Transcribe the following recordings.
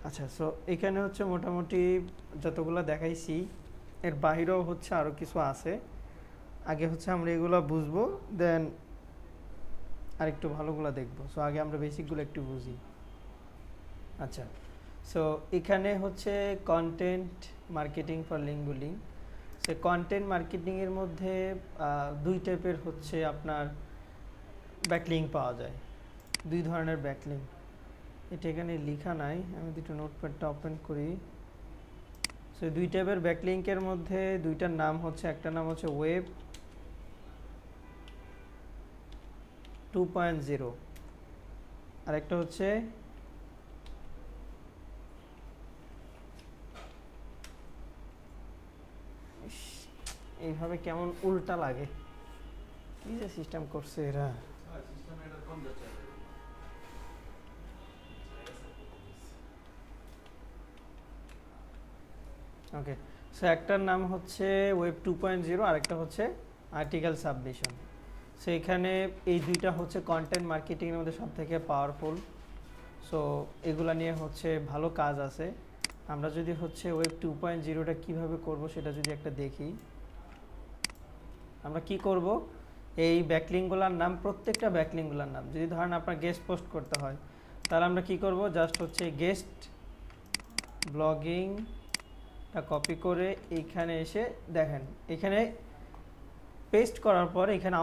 আচ্ছা, সো এখানে হচ্ছে মোটামুটি যতগুলো দেখাইছি এর বাহিরেও হচ্ছে আরও কিছু আছে। আগে হচ্ছে আমরা এগুলো বুঝবো, দেন আরেকটু ভালোগুলো দেখবো। সো আগে আমরা বেসিকগুলো একটু বুঝি। আচ্ছা, সো এখানে হচ্ছে content marketing for link building. So content মার্কেটিংয়ের মধ্যে দুই টাইপের হচ্ছে আপনার ব্যাকলিঙ্ক পাওয়া যায়, দুই ধরনের ব্যাকলিঙ্ক। এটা এখানে লেখা নাই, আমি দুটো নোটপ্যাডটা ওপেন করি। সো দুই টাইপের ব্যাকলিঙ্কের মধ্যে দুইটার নাম হচ্ছে, একটা নাম হচ্ছে ওয়েব 2.0 আর একটা হচ্ছে এইভাবে কেমন উল্টা লাগে, কি যে সিস্টেম করছে এরা। ওকে, সো একটার নাম হচ্ছে ওয়েব 2.0 আর একটা হচ্ছে আর্টিকেল সাবমিশন। সো এখানে এই দুইটা হচ্ছে কন্টেন্ট মার্কেটিংয়ের মধ্যে সব থেকে পাওয়ারফুল। সো এগুলা নিয়ে হচ্ছে ভালো কাজ আছে। আমরা যদি হচ্ছে ওয়েব 2.0টা কীভাবে করব সেটা যদি একটা দেখি, আমরা কি করব, এই ব্যাকলিঙ্কগুলোর নাম, প্রত্যেকটা ব্যাকলিঙ্কগুলোর নাম যদি ধরেন আপনার গেস্ট পোস্ট করতে হয়, তাহলে আমরা কি করব, জাস্ট হচ্ছে গেস্ট ব্লগিংটা কপি করে এইখানে এসে দেখেন, এখানে পেস্ট করার পর এখানে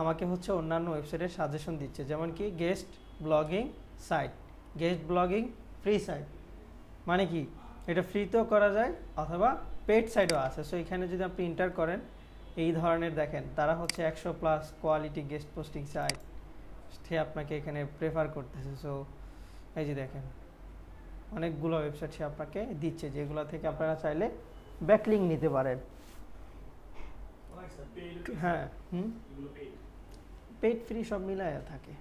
আমাকে হচ্ছে অন্যান্য ওয়েবসাইটের সাজেশন দিচ্ছে, যেমন কি guest blogging site, guest blogging free site. মানে কি, এটা ফ্রিতেও করা যায় অথবা পেড সাইটও আছে। সো এখানে যদি আপনি এন্টার করেন, এই ধরনের দেখেন তারা হচ্ছে 100+ কোয়ালিটি গেস্ট পোস্টিং সাইট সে আপনাকে এখানে প্রেফার করতেছে। সো এই যে দেখেন অনেকগুলো ওয়েবসাইট সে আপনাকে দিচ্ছে, যেগুলো থেকে আপনারা চাইলে ব্যাকলিঙ্ক নিতে পারেন। হ্যাঁ, পেড ফ্রি সব মিলায়া থাকে।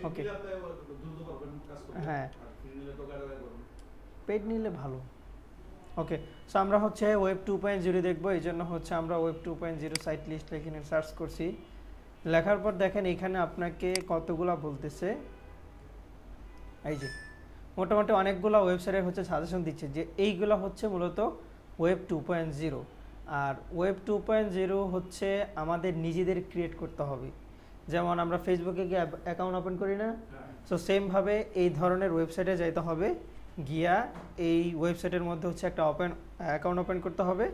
ওকে, হ্যাঁ পেড নিলে ভালো। ওকে, সো আমরা হচ্ছে ওয়েব 2.0 দেখবো, এই জন্য হচ্ছে আমরা ওয়েব 2.0 সাইট লিস্ট এখানে সার্চ করছি। লেখার পর দেখেন এখানে আপনাকে কতগুলা বলতেছে, এই যে মোটামুটি অনেকগুলো ওয়েবসাইটের হচ্ছে সাজেশন দিচ্ছে যে এইগুলো হচ্ছে মূলত ওয়েব 2.0। আর ওয়েব 2.0 হচ্ছে আমাদের নিজেদের ক্রিয়েট করতে হবে। যেমন আমরা ফেসবুকে গিয়ে অ্যাকাউন্ট ওপেন করি না, সো সেমভাবে এই ধরনের ওয়েবসাইটে যাইতে হবে, গিয়া এই ওয়েবসাইটের মধ্যে হচ্ছে একটা অ্যাকাউন্ট ওপেন করতে হবে,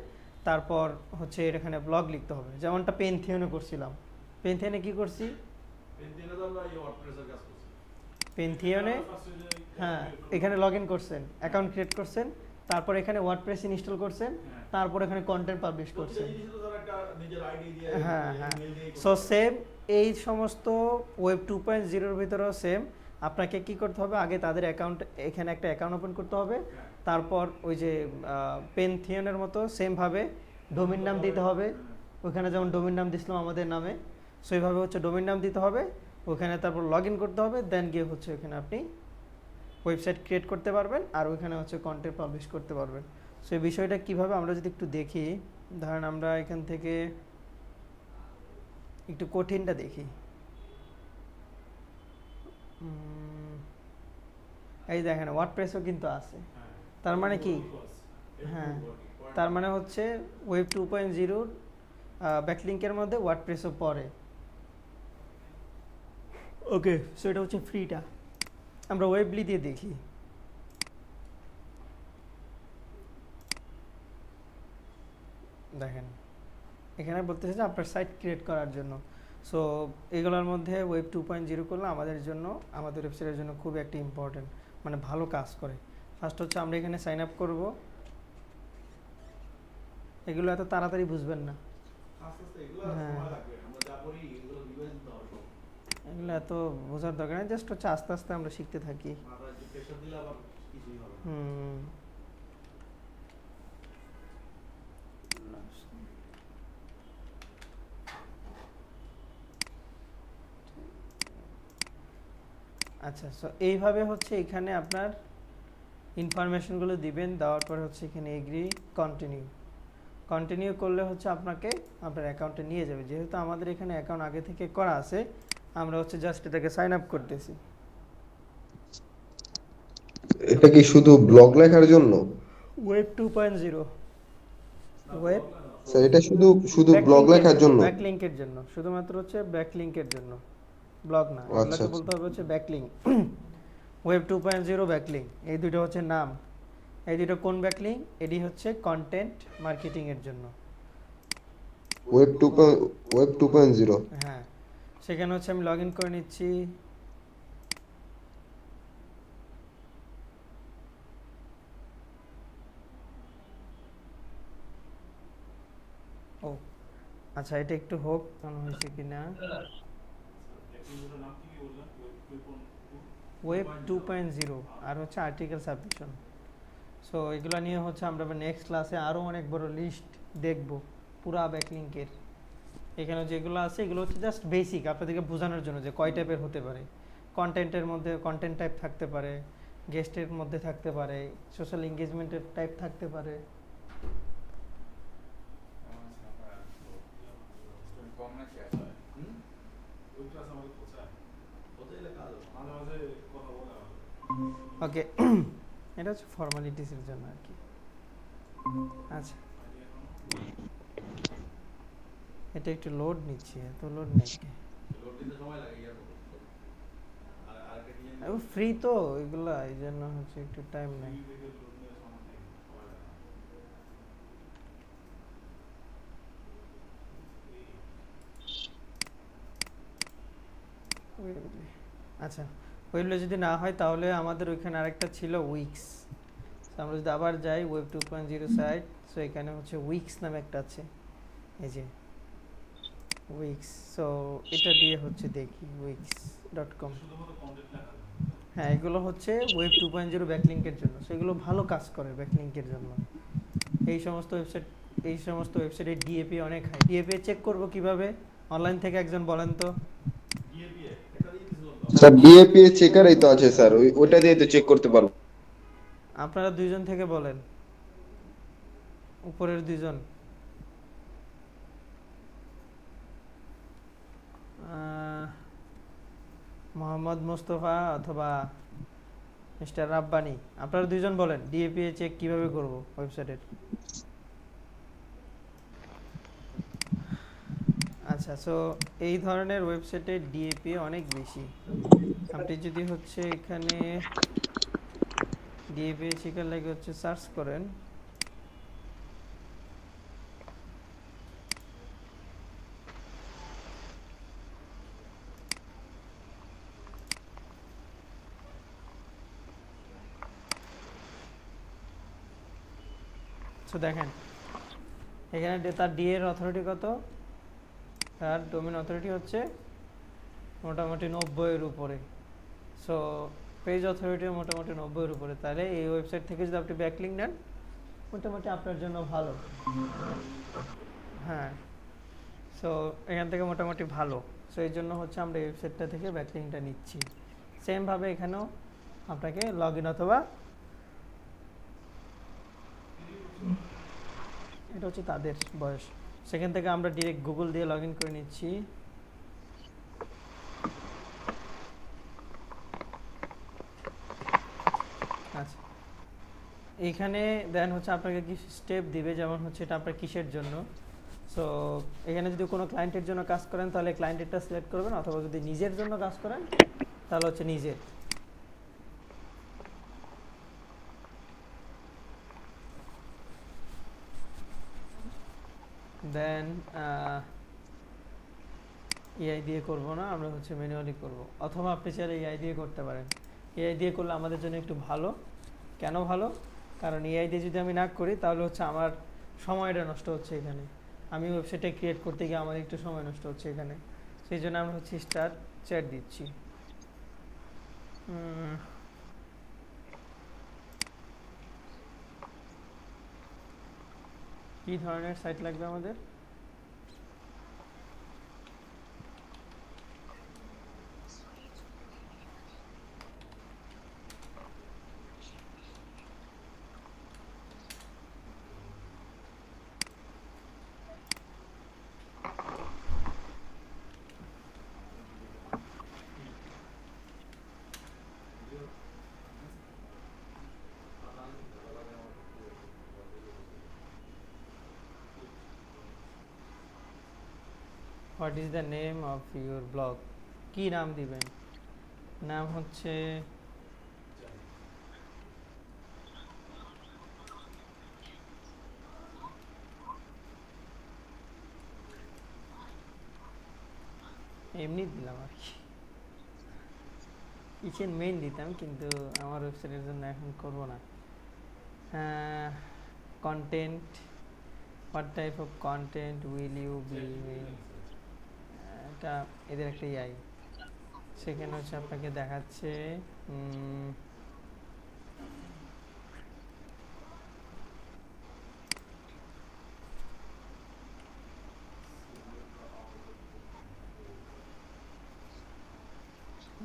তারপর হচ্ছে এখানে ব্লগ লিখতে হবে, যেমনটা পেনথিয়নে করছিলাম। পেনথিয়নে কি করছি, পেনথিয়নে হ্যাঁ এখানে লগ ইন করছেন, অ্যাকাউন্ট ক্রিয়েট করছেন, তারপর এখানে ওয়ার্ডপ্রেস ইনস্টল করছেন, তারপর এখানে কন্টেন্ট পাবলিশ করছেন। হ্যাঁ হ্যাঁ, সো সেম এই সমস্ত ওয়েব 2.0 ভিতরেও সেম। আপনাকে কি করতে হবে, আগে তাদের অ্যাকাউন্ট, এখানে একটা অ্যাকাউন্ট ওপেন করতে হবে, তারপর ওই যে পেনথিয়নের মতো সেমভাবে ডোমেইন নাম দিতে হবে। ওইখানে যেমন ডোমেইন নাম দিছিলাম আমাদের নামে, সেইভাবে হচ্ছে ডোমেইন নাম দিতে হবে, ওখানে তারপর লগ ইন করতে হবে, দেন গিয়ে হচ্ছে ওখানে আপনি ওয়েবসাইট ক্রিয়েট করতে পারবেন আর ওইখানে হচ্ছে কন্টেন্ট পাবলিশ করতে পারবেন। সো এই বিষয়টা কীভাবে আমরা যদি একটু দেখি, ধরেন আমরা এখান থেকে একটু কঠিনটা দেখি। এই দেখেন ওয়ার্ডপ্রেসও কিন্তু আছে, তার মানে কি, হ্যাঁ তার মানে হচ্ছে ওয়েব 2.0 ব্যাকলিঙ্কের মধ্যে ওয়ার্ডপ্রেসও পড়ে। ওকে, সো এটা হচ্ছে ফ্রিটা। আমরা ওয়েবলি দিয়ে দেখি, দেখেন এখানে বলতেছে যে আপনার সাইট ক্রিয়েট করার জন্য। সো এগুলোর মধ্যে ওয়েব 2.0 করলে আমাদের জন্য, আমাদের ওয়েবসাইটের জন্য খুব একটা ইম্পর্টেন্ট, মানে ভালো কাজ করে। ফার্স্ট হচ্ছে আমরা এখানে সাইন আপ করব। এগুলো এত তাড়াতাড়ি বুঝবেন না, হ্যাঁ এগুলো এত বোঝার দরকার নেই, জাস্ট হচ্ছে আস্তে আস্তে আমরা শিখতে থাকি। আচ্ছা, সো এইভাবে হচ্ছে এখানে আপনার ইনফরমেশনগুলো দিবেন, দেওয়ার পরে হচ্ছে এখানে এগ্রি কন্টিনিউ করলে হচ্ছে আপনাকে আপনার অ্যাকাউন্টে নিয়ে যাবে। যেহেতু আমাদের এখানে অ্যাকাউন্ট আগে থেকে করা আছে, আমরা হচ্ছে জাস্ট এটাকে সাইন আপ করতেছি। এটা কি শুধু ব্লগ লেখার জন্য? ওয়েব 2.0, ওয়েব স্যার এটা শুধু শুধু ব্লগ ব্যাকলিংকের লেখার জন্য, জন্য? ব্যাকলিংকের জন্য, শুধুমাত্র হচ্ছে ব্যাকলিংকের জন্য, ব্লগ না। আচ্ছা এগুলাকে আচ্ছা। বলতে হবে হচ্ছে ব্যাকলিং। ওয়েব 2.0 ব্যাকলিং, এই দুটো হচ্ছে নাম। এই দুটো কোন ব্যাকলিং? এটি হচ্ছে কন্টেন্ট মার্কেটিং এর জন্য। Web two web 2.0। হ্যাঁ, সেখানে হচ্ছে আমি লগ ইন করে নিচ্ছি। ও আচ্ছা, এটা একটু হোক মনে হয়েছে কিনা। ওয়েব 2.0 আর হচ্ছে আর্টিকেল সাবমিশন। সো এগুলো নিয়ে হচ্ছে আমরা নেক্সট ক্লাসে আরও অনেক বড় লিস্ট দেখব পুরা ব্যাকলিংকের। এখানে যেগুলো আছে এগুলো হচ্ছে জাস্ট বেসিক আপনাদেরকে বোঝানোর জন্য যে কয় টাইপের হতে পারে। কন্টেন্টের মধ্যে কন্টেন্ট টাইপ থাকতে পারে, গেস্টের মধ্যে থাকতে পারে, সোশ্যাল এঙ্গেজমেন্টের টাইপ থাকতে পারে। ওকে, এটা হচ্ছে ফর্মালিটিসের জন্য আর কি। আচ্ছা, এটা একটু লোড নিচ্ছে, এত লোড নেই। ফ্রি তো এগুলা, এই জন্য হচ্ছে একটু টাইম নেই। আচ্ছা, ওইগুলো যদি না হয় তাহলে আমাদের ওইখানে আরেকটা ছিল উইক্স। আমরা যদি আবার যাই ওয়েব 2.0 সাইট, সো এখানে হচ্ছে উইক্স নামে একটা আছে, এই যে উইক্স। সো এটা দিয়ে হচ্ছে দেখি wix.com। হ্যাঁ, এগুলো হচ্ছে ওয়েব 2.0 ব্যাকলিংকের জন্য, সেগুলো ভালো কাজ করে ব্যাকলিংকের জন্য। এই সমস্ত ওয়েবসাইটে ডিএপি অনেক হাই। ডিএপি চেক করব কিভাবে অনলাইন থেকে, একজন বলেন তো। স্যার ডিএপি চেকারই তো আছে স্যার, ওইটা দিয়ে তো চেক করতে পারবো। আপনারা দুইজন থেকে বলেন, উপরের দুইজন। মোহাম্মদ মোস্তফা অথবা মিস্টার রাব্বানি, আপনারা দুইজন বলেন ডিএপি চেক কিভাবে করব ওয়েবসাইটের। আচ্ছা, সো এই ধরনের ওয়েবসাইটে ডিএপি অনেক বেশি। আপনি যদি হচ্ছে এখানে ডিএপি চেকের লাগে হচ্ছে সার্চ করেন, সো দেখেন এখানে তার ডি এর অথরিটি কত, তার ডোমেন অথরিটি হচ্ছে মোটামুটি 90-এর উপরে। সো পেজ অথরিটিও মোটামুটি 90-এর উপরে। তাহলে এই ওয়েবসাইট থেকে যদি আপনি ব্যাকলিং নেন মোটামুটি আপনার জন্য ভালো। হ্যাঁ, সো এখান থেকে মোটামুটি ভালো। সো এই জন্য হচ্ছে আমরা এই ওয়েবসাইটটা থেকে ব্যাকলিংটা নিচ্ছি। সেমভাবে এখানেও আপনাকে লগ ইন অথবা, এটা হচ্ছে তাদের বয়স, সেখান থেকে আমরা ডিরেক্ট গুগল দিয়ে লগ ইন করে নিচ্ছি। আচ্ছা, এইখানে দেন হচ্ছে আপনাকে কিছু স্টেপ দিবে, যেমন হচ্ছে এটা আপনার কিসের জন্য। সো এখানে যদি কোনো ক্লায়েন্টের জন্য কাজ করেন তাহলে ক্লায়েন্টেরটা সিলেক্ট করবেন, অথবা যদি নিজের জন্য কাজ করেন তাহলে হচ্ছে নিজের। দেন এআই দিয়ে করব না, আমরা হচ্ছে ম্যানুয়ালি করব, অথবা আপনি চাইলে এআই দিয়ে করতে পারেন। এআই দিয়ে করলে আমাদের জন্য একটু ভালো। কেন ভালো? কারণ এআই দিয়ে যদি আমি না করি তাহলে হচ্ছে আমার সময়টা নষ্ট হচ্ছে এখানে, আমি ওয়েবসাইটে ক্রিয়েট করতে গিয়ে আমার একটু সময় নষ্ট হচ্ছে এখানে। সেই জন্য আমরা হচ্ছে স্টার্ট চ্যাট দিচ্ছি। কী ধরনের সাইট লাগবে আমাদের? What is the name of your blog, কি নাম দিবেন? নাম হচ্ছে এমনি দিলাম আর কি, কিচেন মেইন দিতাম কিন্তু আমার ওয়েবসাইটের জন্য এখন করব না। Content, what type of content will you be, এটা এদের একটা ইয়াই, সেখানে হচ্ছে আপনাকে দেখাচ্ছে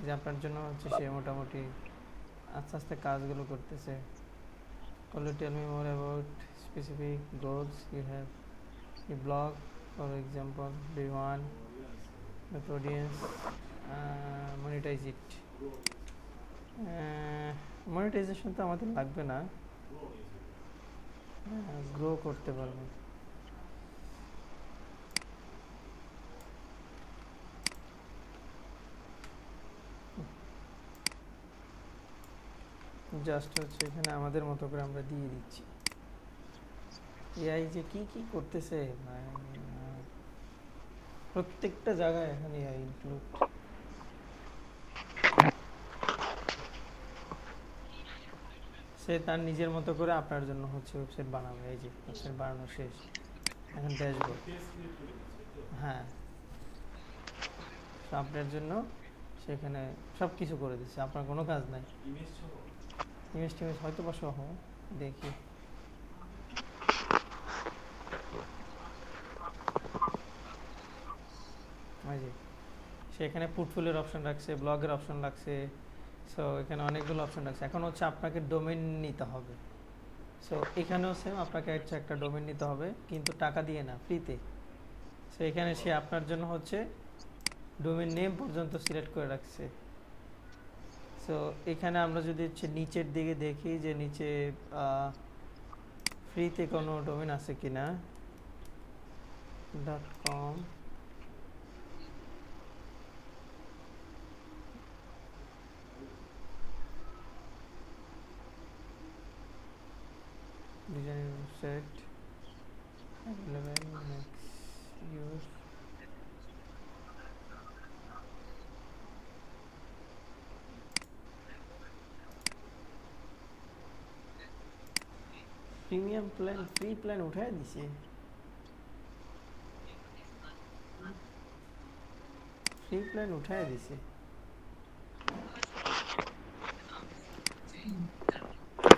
যে আপনার জন্য হচ্ছে সে মোটামুটি আস্তে আস্তে কাজগুলো করতেছে। Only tell me more about specific goals you have. A blog, for example, do you want the audience monetize it? Monetization তো আমাদের লাগবে না, গ্রো করতে পারবো। জাস্ট হচ্ছে এখানে আমাদের মতো করে আমরা দিয়ে দিচ্ছি। এআই যে কি কি করতেছে প্রত্যেকটা জায়গায় এখন এআই ইনক্লুড। সে তার নিজের মতো করে আপনার জন্য হচ্ছে ওয়েবসাইট বানাবে। এই যে ওয়েবসাইট বানানো শেষ, এখন ড্যাশবোর্ড। হ্যাঁ, তো আপনার জন্য সেখানে সব কিছু করে দিচ্ছে, আপনার কোনো কাজ নাই। ইমেজ টিমেজ হয়তো বা সহ দেখি। সেখানে পোর্টফোলিওর অপশন রাখছে, ব্লগের অপশন রাখছে, সো এখানে অনেকগুলো অপশন রাখছে। এখন হচ্ছে আপনাকে ডোমেইন নিতে হবে। সো এখানেও সেম, আপনাকে একটা ডোমেইন নিতে হবে কিন্তু টাকা দিয়ে না, ফ্রিতে। সো এখানে সে আপনার জন্য হচ্ছে ডোমেইন নেম পর্যন্ত সিলেক্ট করে রাখছে। সো এখানে আমরা যদি হচ্ছে নিচের দিকে দেখি যে নিচে ফ্রিতে কোনো ডোমেইন আছে কিনা, .com, design website available, next use, premium plan, free plan উঠায় দিছে। ফ্রি প্ল্যান উঠায় দিছে,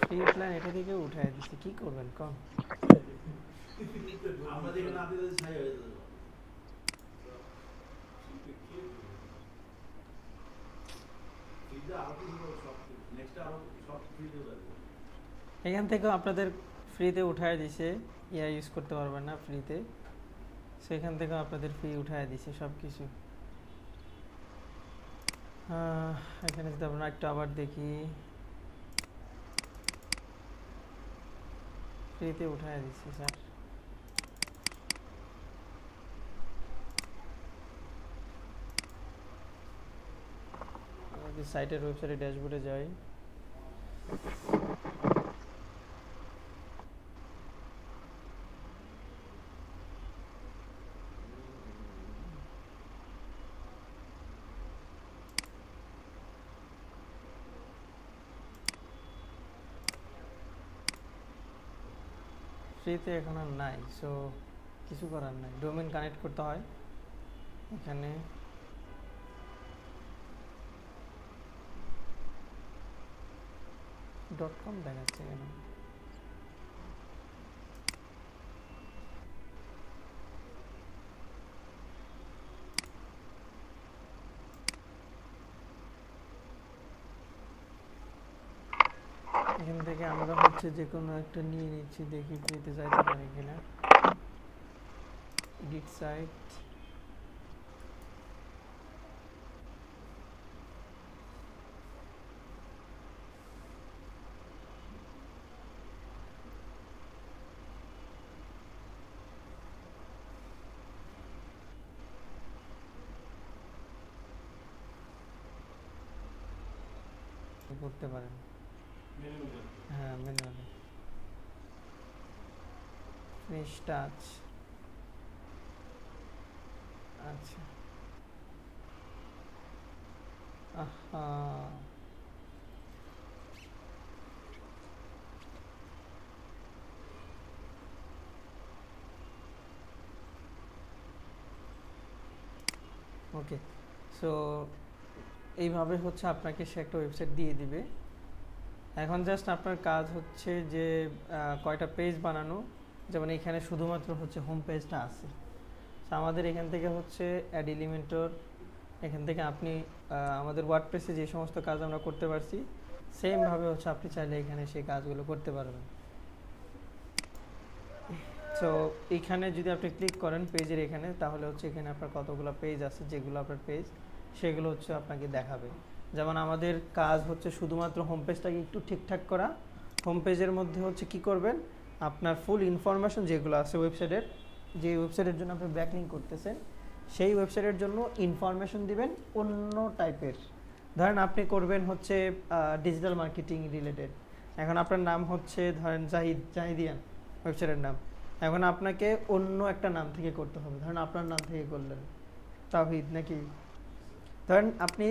ফ্রি প্ল্যান এটা থেকে উঠায় দিছে, কি করবেন কোন? আমরা দেখে না দিলে ছাই হয়ে যাবে। এখান থেকেও আপনাদের ফ্রিতে উঠায় দিছে, ইয়া ইউজ করতে পারবেন না ফ্রিতে, সেখান থেকেও আপনাদের ফ্রি উঠায় দিছে সব কিছু। এখানে যদি আমরা একটু আবার দেখি, ফ্রিতে উঠায় দিচ্ছে স্যার। আমাদের সাইটের ওয়েবসাইটে ড্যাশবোর্ডে যাই, ফ্রিতে এখন আর নাই। সো কিছু করার নাই, ডোমেইন কানেক্ট করতে হয়। এখানে .com দেখাচ্ছে কেন? এখান থেকে আমরা হচ্ছে যে কোনো একটা নিয়ে নিচ্ছি, দেখি ফ্রিতে যাইতে পারি কিনা। এডিট সাইট, করতে পারেন। হ্যাঁ, ম্যানুয়ালি ফিনিশ টাচ। আচ্ছা, আহা, ওকে। সো এইভাবে হচ্ছে আপনাকে সে একটা ওয়েবসাইট দিয়ে দিবে। এখন জাস্ট আপনার কাজ হচ্ছে যে কয়টা পেজ বানানো। যেমন এখানে শুধুমাত্র হচ্ছে হোম পেজটা আছে। তো আমাদের এখান থেকে হচ্ছে অ্যাড এলিমেন্টর, এখান থেকে আপনি আমাদের ওয়ার্ডপ্রেসে যে সমস্ত কাজ আমরা করতে পারছি সেমভাবে হচ্ছে আপনি চাইলে এখানে সেই কাজগুলো করতে পারবেন। সো এখানে যদি আপনি ক্লিক করেন পেজের এখানে, তাহলে হচ্ছে এখানে আপনার কতগুলো পেজ আছে, যেগুলো আপনার পেজ সেগুলো হচ্ছে আপনাকে দেখাবে। যেমন আমাদের কাজ হচ্ছে শুধুমাত্র হোম পেজটাকে একটু ঠিকঠাক করা। হোম পেজের মধ্যে হচ্ছে কি করবেন, আপনার ফুল ইনফরমেশন যেগুলো আছে ওয়েবসাইটের, যে ওয়েবসাইটের জন্য আপনি ব্যাকলিংক করতেছেন সেই ওয়েবসাইটের জন্য ইনফরমেশন দিবেন অন্য টাইপের। ধরেন আপনি করবেন হচ্ছে ডিজিটাল মার্কেটিং রিলেটেড। এখন আপনার নাম হচ্ছে ধরেন জাহিদিয়ান ওয়েবসাইটের নাম, এখন আপনাকে অন্য একটা নাম থেকে করতে হবে। ধরেন আপনার নাম থেকে করলেন তাওহিদ নাকি, ধরেন আপনি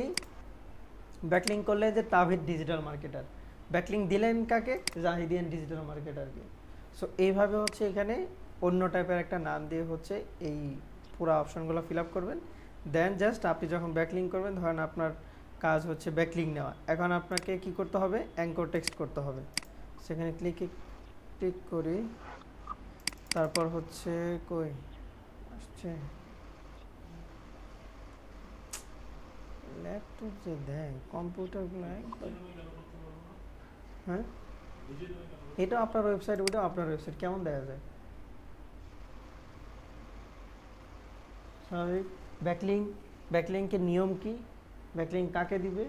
ব্যাকলিংক করলে যে তাওহিদ ডিজিটাল মার্কেটার, ব্যাকলিংক দিলেন কাকে, জাহিদিয়ান ডিজিটাল মার্কেটারকে। সো এইভাবে হচ্ছে এখানে অন্য টাইপের একটা নাম দিয়ে হচ্ছে এই পুরো অপশনগুলো ফিল আপ করবেন। দেন জাস্ট আপনি যখন ব্যাকলিংক করবেন, ধরেন আপনার কাজ হচ্ছে ব্যাকলিংক নেওয়া, এখন আপনাকে কি করতে হবে, অ্যাঙ্কর টেক্সট করতে হবে। সেখানে ক্লিক করি, তারপর হচ্ছে কই আসছে ল্যাপটপ যে দেয় কম্পিউটারগুলো, হ্যাঁ এটা আপনার ওয়েবসাইট, ওটা আপনার ওয়েবসাইট কেমন দেখা যায় স্বাভাবিক। ব্যাকলিংকের নিয়ম কি, ব্যাকলিংক কাকে দিবে,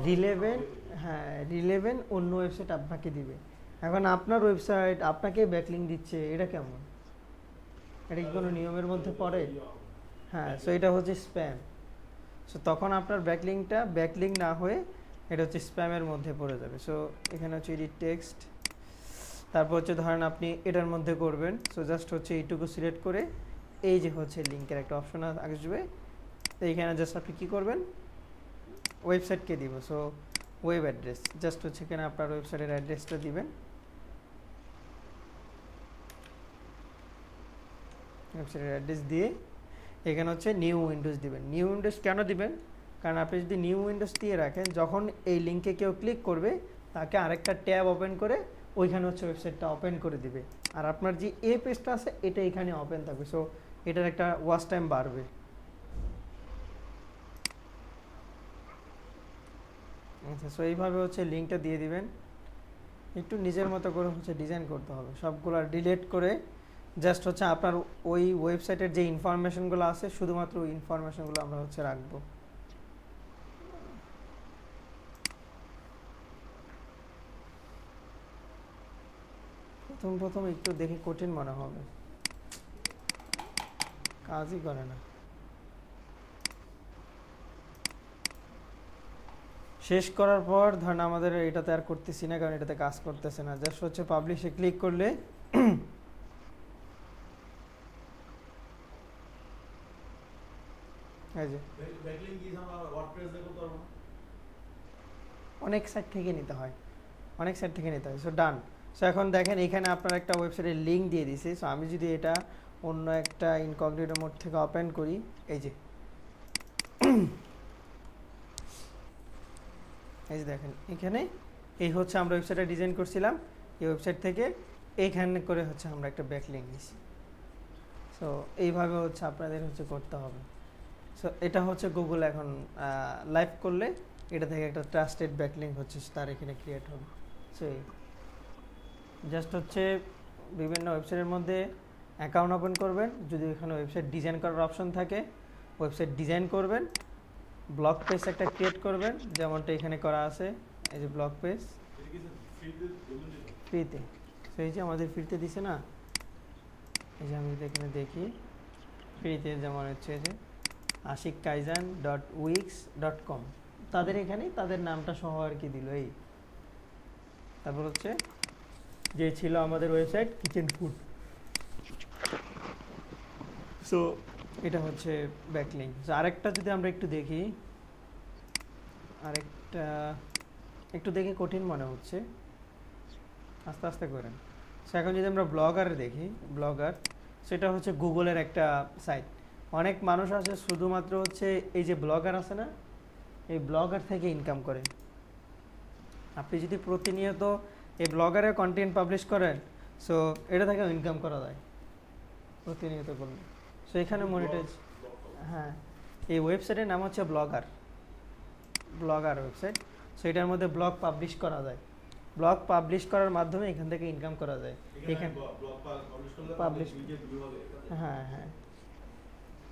রিলেভেন্ট, হ্যাঁ রিলেভেন্ট অন্য ওয়েবসাইট আপনাকে দিবে। এখন আপনার ওয়েবসাইট আপনাকে ব্যাকলিংক দিচ্ছে, এটা কেমন, এটা কি কোনো নিয়মের মধ্যে পড়ে? হ্যাঁ, সো এটা হচ্ছে স্প্যাম। সো তখন আপনার ব্যাকলিংকটা ব্যাকলিংক না হয়ে এটা হচ্ছে স্প্যামের মধ্যে পড়ে যাবে। সো এখানে হচ্ছে এডিট টেক্সট, তারপর হচ্ছে ধরেন আপনি এটার মধ্যে করবেন। সো জাস্ট হচ্ছে এইটুকু সিলেক্ট করে এই যে হচ্ছে লিঙ্কের একটা অপশন আসবে, তো এইখানে জাস্ট আপনি কী করবেন, ওয়েবসাইটকে দিব। সো ওয়েব অ্যাড্রেস, জাস্ট হচ্ছে এখানে আপনার ওয়েবসাইটের অ্যাড্রেসটা দিবেন। ওয়েবসাইটের অ্যাড্রেস দিয়ে এখানে হচ্ছে নিউ উইন্ডোজ দিবেন। নিউ উইন্ডোজ কেন দিবেন, কারণ আপনি যদি নিউ উইন্ডোজ দিয়ে রাখেন, যখন এই লিঙ্কে কেউ ক্লিক করবে তাকে আরেকটা ট্যাব ওপেন করে ওইখানে হচ্ছে ওয়েবসাইটটা ওপেন করে দিবে, আর আপনার যে এ পেজটা আছে এটা এখানে ওপেন থাকবে। সো এটার একটা ওয়াচ টাইম বাড়বে। আচ্ছা, সো এইভাবে হচ্ছে লিঙ্কটা দিয়ে দিবেন। একটু নিজের মতো করে হচ্ছে ডিজাইন করতে হবে, সবগুলো ডিলিট করে জাস্ট হচ্ছে আপনার ওই ওয়েবসাইটের যে ইনফরমেশনগুলো আছে শুধুমাত্র ওই ইনফরমেশনগুলো আমরা হচ্ছে রাখবো। প্রথম একটু দেখে কঠিন মনে হবে, কাজই করে না। শেষ করার পর ধরেন আমাদের এটাতে আর করতেছি না, কারণ এটাতে কাজ করতেছে না। জাস্ট হচ্ছে পাবলিশে ক্লিক করলে অনেক সাইট থেকে নিতে হয়, অনেক সাইট থেকে নিতে হয়। সো ডান। সো এখন দেখেন এখানে আপনার একটা ওয়েবসাইটের লিঙ্ক দিয়ে দিছি। সো আমি যদি এটা অন্য একটা ইনকগনিটো মোড থেকে ওপেন করি, এই যে দেখেন এখানে এই হচ্ছে আমরা ওয়েবসাইটটা ডিজাইন করছিলাম, এই ওয়েবসাইট থেকে এইখানে করে হচ্ছে আমরা একটা ব্যাকলিঙ্ক নিছি। সো এইভাবে হচ্ছে আপনাদের হচ্ছে করতে হবে। সো এটা হচ্ছে গুগল এখন লাইভ করলে এটা থেকে একটা ট্রাস্টেড ব্যাকলিঙ্ক হচ্ছে তার এখানে ক্রিয়েট হবে। সো জাস্ট হচ্ছে বিভিন্ন ওয়েবসাইটের মধ্যে অ্যাকাউন্ট ওপেন করবেন, যদি এখানে ওয়েবসাইট ডিজাইন করার অপশন থাকে ওয়েবসাইট ডিজাইন করবেন, ব্লগ পেজ একটা ক্রিয়েট করবেন যেমনটা এখানে করা আছে, এই যে ব্লগ পেজ ফ্রিতে। সো এই যে আমাদের ফ্রিতে দিছে না, এই যে আমি যদি এখানে দেখি ফ্রিতে যেমন হচ্ছে যে ashikkaizan.wix.com, তাদের এখানে তাদের নামটা সহ আর কি দিল এই। তারপর হচ্ছে যে ছিল আমাদের ওয়েবসাইট কিচেন ফুড। সো এটা হচ্ছে ব্যাকলিঙ্ক। সো আরেকটা যদি আমরা একটু দেখি, আরেকটা একটু দেখে কঠিন মনে হচ্ছে, আস্তে আস্তে করেন। সো এখন যদি আমরা ব্লগারে দেখি, ব্লগার সেটা হচ্ছে গুগলের একটা সাইট। অনেক মানুষ আছে শুধুমাত্র হচ্ছে এই যে ব্লগার আছে না, এই ব্লগার থেকে ইনকাম করে। আপনি যদি প্রতিনিয়ত এই ব্লগারে কন্টেন্ট পাবলিশ করেন, সো এটা থেকেও ইনকাম করা যায় প্রতিনিয়ত করলে। সো এখানে মনিটাইজ, হ্যাঁ এই ওয়েবসাইটের নাম হচ্ছে ব্লগার, ব্লগার ওয়েবসাইট। সো এটার মধ্যে ব্লগ পাবলিশ করা যায়, ব্লগ পাবলিশ করার মাধ্যমে এখান থেকে ইনকাম করা যায়। এখানে পাবলিশ, হ্যাঁ হ্যাঁ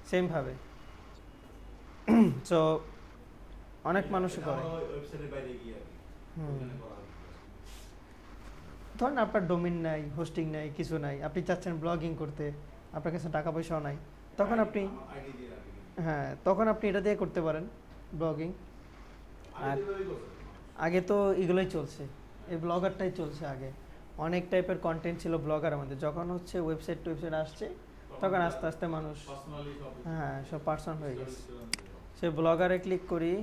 সেমভাবে। সো অনেক মানুষ করে। ধরুন আপনার ডোমেইন নাই, হোস্টিং নাই, কিছু নাই, আপনি চাচ্ছেন ব্লগিং করতে, আপনার কাছে টাকা পয়সাও নাই, তখন আপনি, হ্যাঁ তখন আপনি এটা দিয়ে করতে পারেন ব্লগিং। আর আগে তো এগুলোই চলছে, এই ব্লগারটাই চলছে আগে। অনেক টাইপের কন্টেন্ট ছিল ব্লগারের মধ্যে। যখন হচ্ছে ওয়েবসাইট টুয়েবসাইট আসছে, তখন আস্তে আস্তে মানুষ, হ্যাঁ সব পার্সোনাল হয়ে গেছে। সে ব্লগারে ক্লিক করি,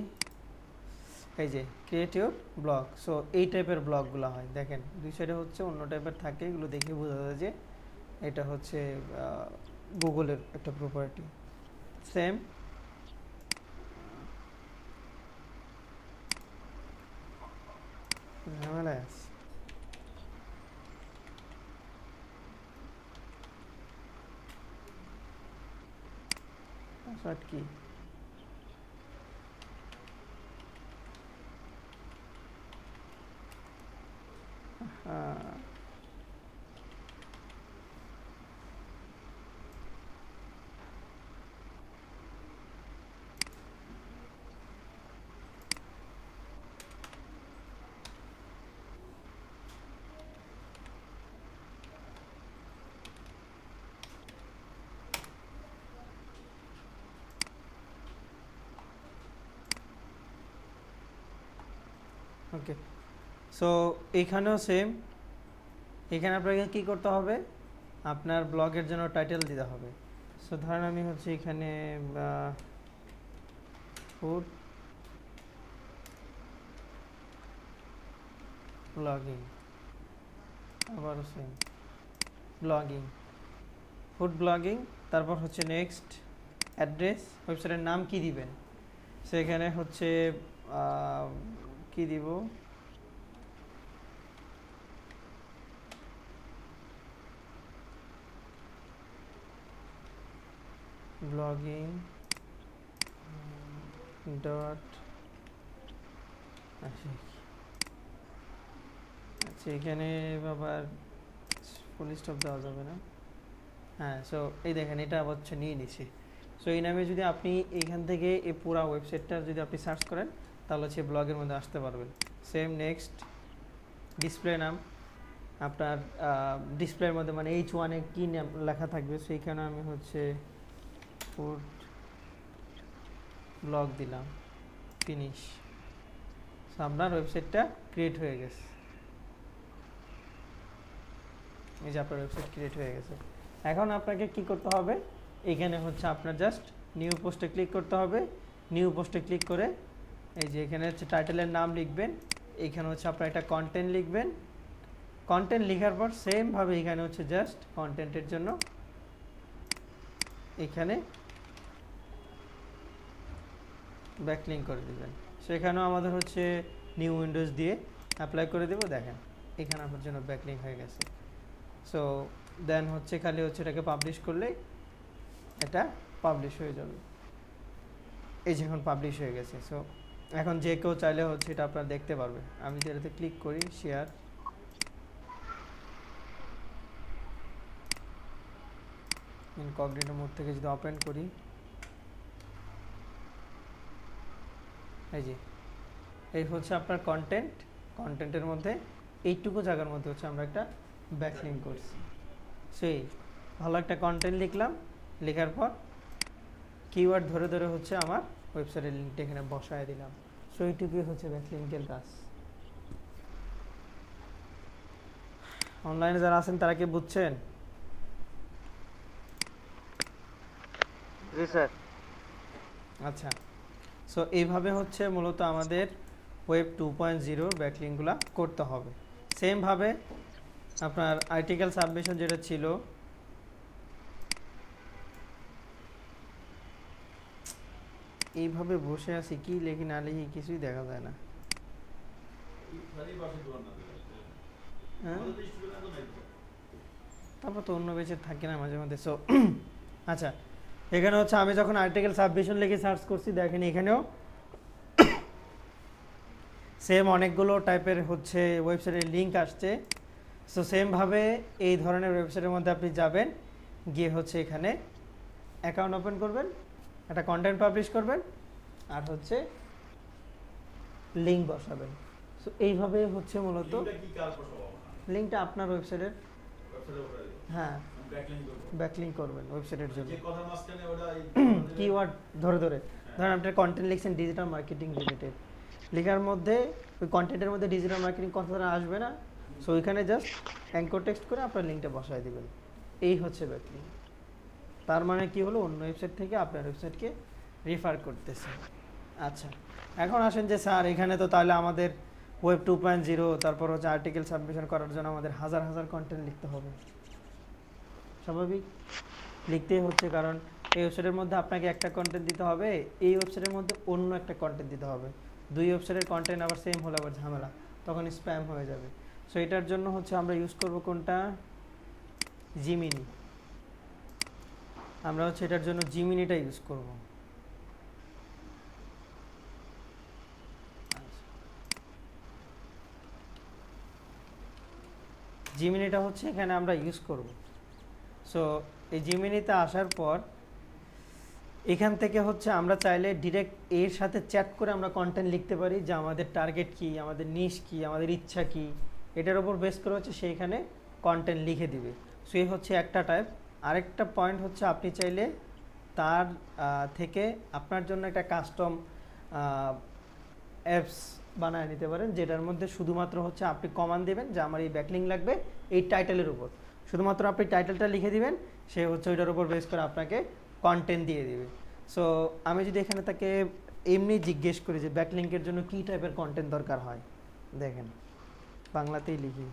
এই যে ক্রিয়েট ইউর ব্লগ। সো এই টাইপের ব্লগগুলো হয়, দেখেন দুই সাইডে হচ্ছে অন্য টাইপের থাকে, এগুলো দেখে বোঝা যায় যে এটা হচ্ছে গুগলের একটা প্রপার্টি। সেম ঝামেলা আছে। পাসওয়ার্ড কি? ওকে, সো এইখানেও সেম। এখানে আপনাকে কী করতে হবে, আপনার ব্লগের জন্য টাইটেল দিতে হবে। সো ধরেন আমি হচ্ছে এখানে ফুড ব্লগিং, আবারও সেম ব্লগিং, ফুড ব্লগিং। তারপর হচ্ছে নেক্সট অ্যাড্রেস, ওয়েবসাইটের নাম কি দিবেন। সেখানে হচ্ছে কি দিব, ব্লগিং ডট, আচ্ছা এখানে আবার ফুল স্টপ দেওয়া যাবে না। হ্যাঁ সো এই দেখেন এটা হচ্ছে নিয়ে নিছি। সো এই নামে যদি আপনি এইখান থেকে এই পুরো ওয়েবসাইটটা যদি আপনি সার্চ করেন, তাহলে হচ্ছে ব্লগের মধ্যে আসতে পারবেন। সেম নেক্সট ডিসপ্লে নাম, আপনার ডিসপ্লের মধ্যে মানে H1-এ কী নাম লেখা থাকবে, সেইখানে আমি হচ্ছে ফুড ব্লগ দিলাম, ফিনিশ। সো আপনার ওয়েবসাইটটা ক্রিয়েট হয়ে গেছে। এই যে আপনার ওয়েবসাইট ক্রিয়েট হয়ে গেছে। এখন আপনাকে কি করতে হবে, এখানে হচ্ছে আপনার জাস্ট নিউ পোস্টে ক্লিক করতে হবে। নিউ পোস্টে ক্লিক করে এই যে এখানে হচ্ছে টাইটেলের নাম লিখবেন, এখানে হচ্ছে আপনার একটা কন্টেন্ট লিখবেন। কন্টেন্ট লেখার পর সেমভাবে এখানে হচ্ছে জাস্ট কন্টেন্টের জন্য এখানে ব্যাকলিঙ্ক করে দেবেন। সেখানেও আমাদের হচ্ছে নিউ উইন্ডোজ দিয়ে অ্যাপ্লাই করে দেবো। দেখেন এখানে আপনার জন্য ব্যাকলিঙ্ক হয়ে গেছে। সো দেন হচ্ছে খালি হচ্ছে এটাকে পাবলিশ করলেই এটা পাবলিশ হয়ে যাবে। এই যে এখন পাবলিশ হয়ে গেছে। সো এখন যে কেউ চাইলে হচ্ছে এটা আপনারা দেখতে পারবে। আমি যদি এটাতে ক্লিক করি শেয়ার, ইনকগনিটো মোড থেকে যদি ওপেন করি, এই যে এই হচ্ছে আপনার কন্টেন্ট। কন্টেন্টের মধ্যে এইটুকু জায়গার মধ্যে হচ্ছে আমরা একটা ব্যাকলিঙ্ক করছি। সেই ভালো একটা কন্টেন্ট লিখলাম, লেখার পর কিওয়ার্ড ধরে ধরে হচ্ছে আমার ওয়েবসাইটের লিঙ্কটা এখানে বসায় দিলাম। সো এইটুকুই হচ্ছে ব্যাকলিংকের কাজ। অনলাইনে যারা আছেন তারা কি বুঝছেন? জি স্যার। আচ্ছা, সো এইভাবে হচ্ছে মূলত আমাদের ওয়েব 2.0 ব্যাকলিংগুলো করতে হবে। সেমভাবে আপনার আর্টিকেল সাবমিশন যেটা ছিল, এইভাবে বসে আছি কি লেখি না লিখি কিছুই দেখা যায় না। হ্যাঁ, তারপর তো অন্য বেঁচে থাকি না মাঝে মধ্যে। সো আচ্ছা, এখানে হচ্ছে আমি যখন আর্টিকেল সাবমিশন লিখে সার্চ করছি, দেখেন এখানেও সেম অনেকগুলো টাইপের হচ্ছে ওয়েবসাইটের লিঙ্ক আসছে। সো সেমভাবে এই ধরনের ওয়েবসাইটের মধ্যে আপনি যাবেন, গিয়ে হচ্ছে এখানে অ্যাকাউন্ট ওপেন করবেন, একটা কন্টেন্ট পাবলিশ করবেন, আর হচ্ছে লিঙ্ক বসাবেন। সো এইভাবে হচ্ছে মূলত লিঙ্কটা আপনার ওয়েবসাইটের, হ্যাঁ, ব্যাকলিঙ্ক করবেন ওয়েবসাইটের জন্য। কিওয়ার্ড ধরে ধরে ধরেন আপনি কন্টেন্ট লিখছেন ডিজিটাল মার্কেটিং রিলেটেড, লেখার মধ্যে ওই কন্টেন্টের মধ্যে ডিজিটাল মার্কেটিং কথাটা আসবে না। সো ওইখানে জাস্ট অ্যাঙ্কর টেক্সট করে আপনার লিঙ্কটা বসায় দিবেন। এই হচ্ছে ব্যাকলিঙ্ক। তার মানে কি হলো, অন্য ওয়েবসাইট থেকে আপনার ওয়েবসাইটকে রেফার করতেছে। আচ্ছা, এখন আসেন যে স্যার এখানে তো তাহলে আমাদের ওয়েব 2.0 তারপর হচ্ছে আর্টিকেল সাবমিশন করার জন্য আমাদের হাজার হাজার কন্টেন্ট লিখতে হবে। স্বাভাবিক, লিখতেই হচ্ছে, কারণ এই ওয়েবসাইটের মধ্যে আপনাকে একটা কন্টেন্ট দিতে হবে, এই ওয়েবসাইটের মধ্যে অন্য একটা কন্টেন্ট দিতে হবে। দুই ওয়েবসাইটের কন্টেন্ট আবার সেম হলে আবার ঝামেলা, তখন স্প্যাম হয়ে যাবে। সো এটার জন্য হচ্ছে আমরা ইউজ করব কোনটা, জিমিনি। আমরা হচ্ছে এটার জন্য জিমিনিটা ইউজ করব। জিমিনিটা হচ্ছে এখানে আমরা ইউজ করব। সো এই জিমিনিতে আসার পর এখান থেকে হচ্ছে আমরা চাইলে ডিরেক্ট এর সাথে চ্যাট করে আমরা কন্টেন্ট লিখতে পারি, যে আমাদের টার্গেট কি, আমাদের নিশ কি, আমাদের ইচ্ছা কি, এটার উপর বেস করে হচ্ছে সেইখানে কন্টেন্ট লিখে দিবে। সো এই হচ্ছে একটা টাইপ। আরেকটা পয়েন্ট হচ্ছে আপনি চাইলে তার থেকে আপনার জন্য একটা কাস্টম অ্যাপস বানায় নিতে পারেন, যেটার মধ্যে শুধুমাত্র হচ্ছে আপনি কমান্ড দেবেন যে আমার এই ব্যাকলিঙ্ক লাগবে এই টাইটেলের উপর, শুধুমাত্র আপনি টাইটেলটা লিখে দিবেন, সে হচ্ছে ওইটার উপর বেস করে আপনাকে কন্টেন্ট দিয়ে দিবে। সো আমি যদি এখানে তাকে এমনি জিজ্ঞেস করি যে ব্যাকলিঙ্কের জন্য কী টাইপের কন্টেন্ট দরকার হয়, দেখেন বাংলাতেই লিখি,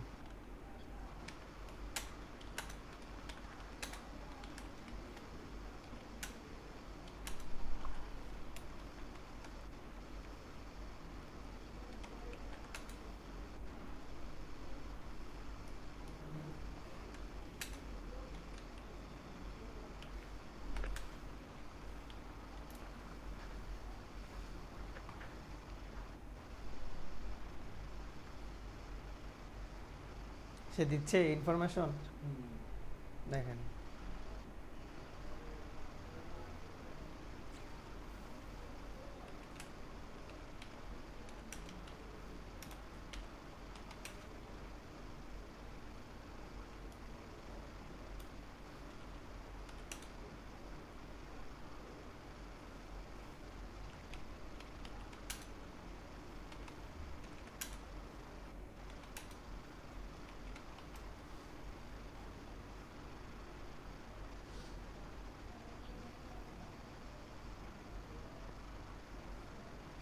সে দিচ্ছে ইনফরমেশন, দেখেন